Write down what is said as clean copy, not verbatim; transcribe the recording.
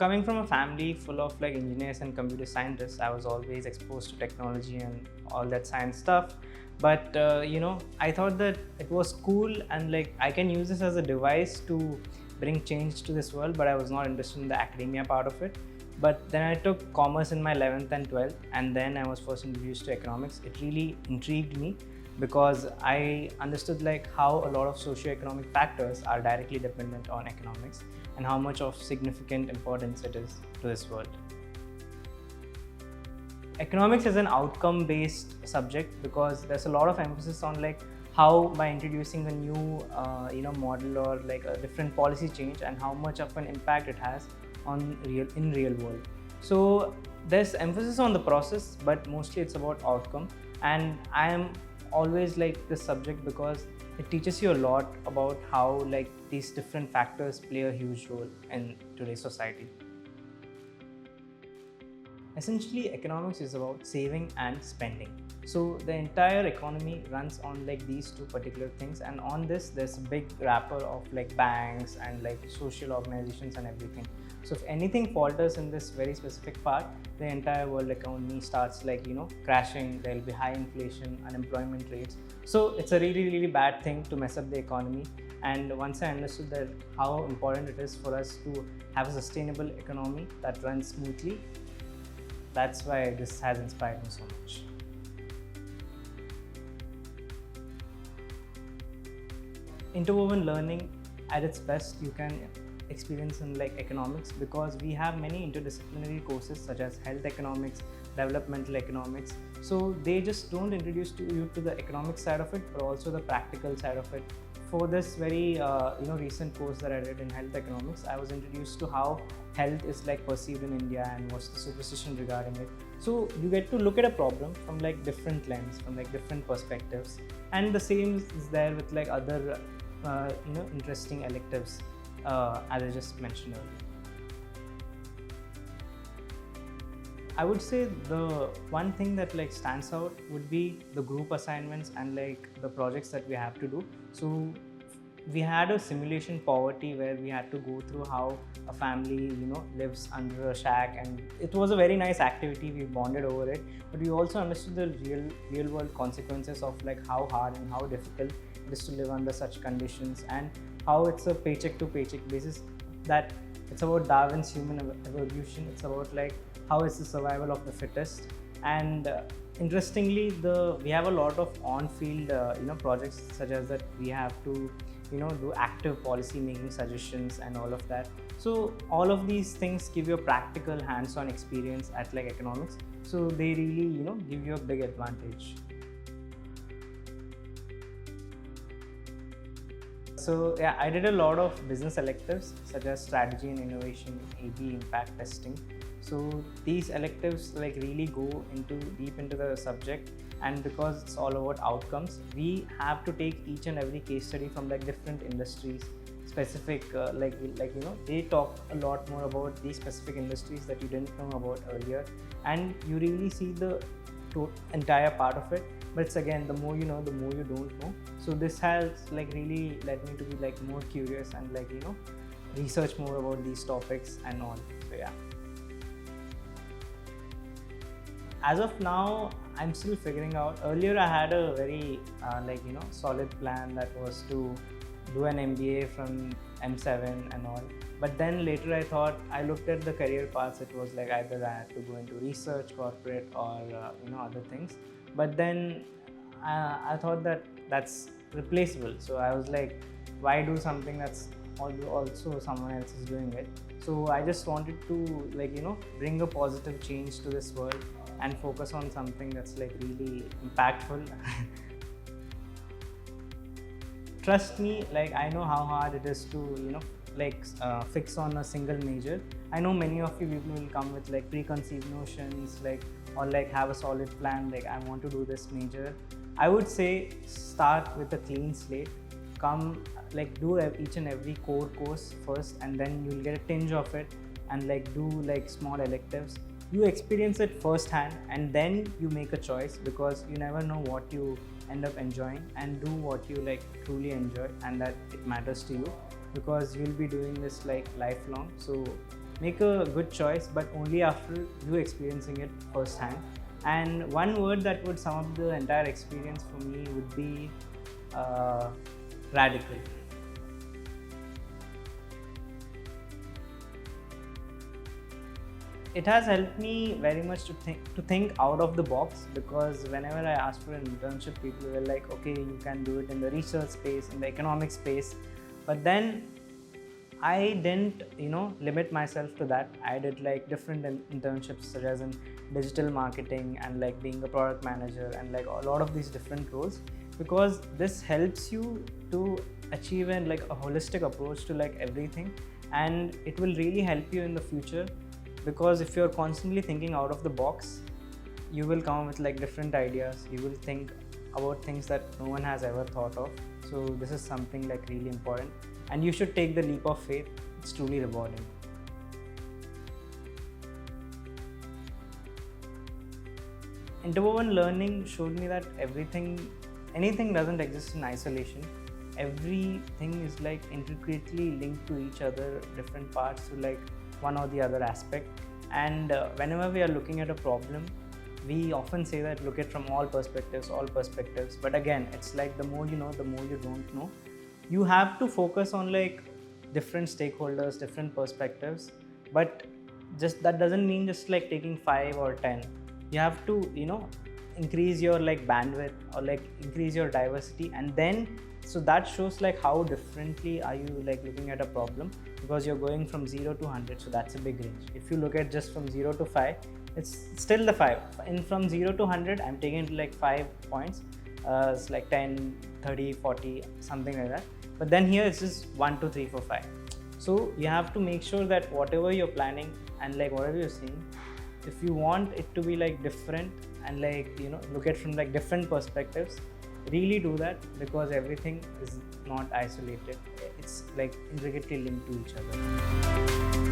coming from a family full of like engineers and computer scientists, I was always exposed to technology and all that science stuff. But I thought that it was cool and like I can use this as a device to bring change to this world, but I was not interested in the academia part of it. But then I took commerce in my 11th and 12th, and then I was first introduced to economics. It really intrigued me because I understood like how a lot of socio-economic factors are directly dependent on economics and how much of significant importance it is to this world. Economics is an outcome-based subject because there's a lot of emphasis on like how by introducing a new model or like a different policy change and how much of an impact it has on real world. So there's emphasis on the process, but mostly it's about outcome. And I am always like this subject because it teaches you a lot about how like these different factors play a huge role in today's society. Essentially, economics is about saving and spending. So the entire economy runs on like these two particular things, and on this there's a big wrapper of like banks and like social organizations and everything. So if anything falters in this very specific part, the entire world economy starts like crashing. There'll be high inflation, unemployment rates. So it's a really bad thing to mess up the economy. And once I understood that how important it is for us to have a sustainable economy that runs smoothly, that's why this has inspired me so much. Interwoven learning at its best you can experience in like economics, because we have many interdisciplinary courses such as health economics, developmental economics. So they just don't introduce you to the economic side of it, but also the practical side of it. For this very recent course that I did in health economics, I was introduced to how health is like perceived in India and what's the superstition regarding it. So you get to look at a problem from like different lens, from like different perspectives, and the same is there with like other interesting electives as I just mentioned earlier. I would say the one thing that like stands out would be the group assignments and like the projects that we have to do. So we had a simulation poverty where we had to go through how a family lives under a shack, and it was a very nice activity. We bonded over it, but we also understood the real world consequences of like how hard and how difficult it is to live under such conditions, and how it's a paycheck to paycheck basis. That it's about Darwin's human evolution. It's about like how is the survival of the fittest. And interestingly, we have a lot of on-field projects such as that we have to do active policy making suggestions and all of that. So all of these things give you a practical hands-on experience at like economics. So they really give you a big advantage. So yeah, I did a lot of business electives such as strategy and innovation, A/B impact testing. So these electives like really go deep into the subject, and because it's all about outcomes, we have to take each and every case study from like different industries, specific they talk a lot more about these specific industries that you didn't know about earlier, and you really see the entire part of it. But it's again, the more you know, the more you don't know. So this has like really led me to be like more curious and like research more about these topics and all. So yeah. As of now, I'm still figuring out. Earlier, I had a very solid plan that was to do an MBA from M7 and all. But then later, I looked at the career paths. It was like either I had to go into research, corporate, or other things. But then I thought that that's replaceable. So I was like, why do something that's also someone else is doing it? So I just wanted to bring a positive change to this world and focus on something that's like really impactful. Trust me, like I know how hard it is to fix on a single major. I know many of you people will come with like preconceived notions, or have a solid plan, like I want to do this major. I would say start with a clean slate. Come do each and every core course first, and then you'll get a tinge of it, and do small electives. You experience it firsthand, and then you make a choice, because you never know what you end up enjoying, and do what you truly enjoy and that it matters to you, because you'll be doing this lifelong. So make a good choice, but only after you experiencing it firsthand. And one word that would sum up the entire experience for me would be radical. It has helped me very much to think out of the box, because whenever I asked for an internship, people were like, okay, you can do it in the research space, in the economic space. But then I didn't, limit myself to that. I did like different internships, such as in digital marketing and like being a product manager and like a lot of these different roles, because this helps you to achieve a holistic approach to like everything, and it will really help you in the future. Because if you're constantly thinking out of the box, you will come up with like different ideas. You will think about things that no one has ever thought of. So this is something like really important, and you should take the leap of faith. It's truly rewarding. Interwoven learning showed me that anything doesn't exist in isolation. Everything is like intricately linked to each other, different parts to like one or the other aspect. And whenever we are looking at a problem, we often say that look at from all perspectives. But again, it's like the more you know, the more you don't know. You have to focus on like different stakeholders, different perspectives, but just that doesn't mean just like taking 5 or 10. You have to increase your like bandwidth or like increase your diversity, and then so that shows like how differently are you like looking at a problem, because you're going from 0 to 100. So that's a big range. If you look at just from 0 to 5, it's still the 5. And from 0 to 100, I'm taking it like 5 points. It's like 10, 30, 40, something like that. But then here it's just 1, 2, 3, 4, 5. So you have to make sure that whatever you're planning and like whatever you're seeing, if you want it to be like different and like look at from like different perspectives, really do that, because everything is not isolated. It's like intricately linked to each other.